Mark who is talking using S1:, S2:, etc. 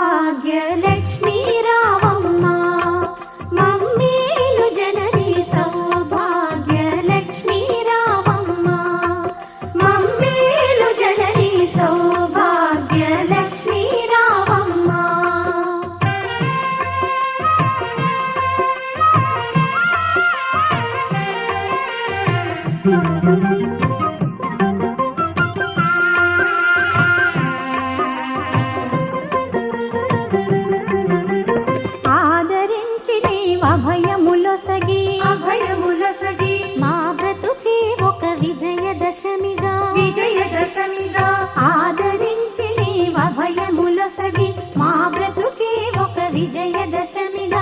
S1: సౌభాగ్యలక్ష్మీ రావమ్మ మమ్మేలు జనని సౌభాగ్యలక్ష్మీ రావమ్మ మమ్మేలు జనని సౌభాగ్యలక్ష్మీ రావమ్మ. ఆదరించి నీవభయములొసగి మా బ్రతుకే ఒక విజయదశమిగా ఆదరించి నీవభయములొసగి మా బ్రతుకే ఒక విజయదశమిగా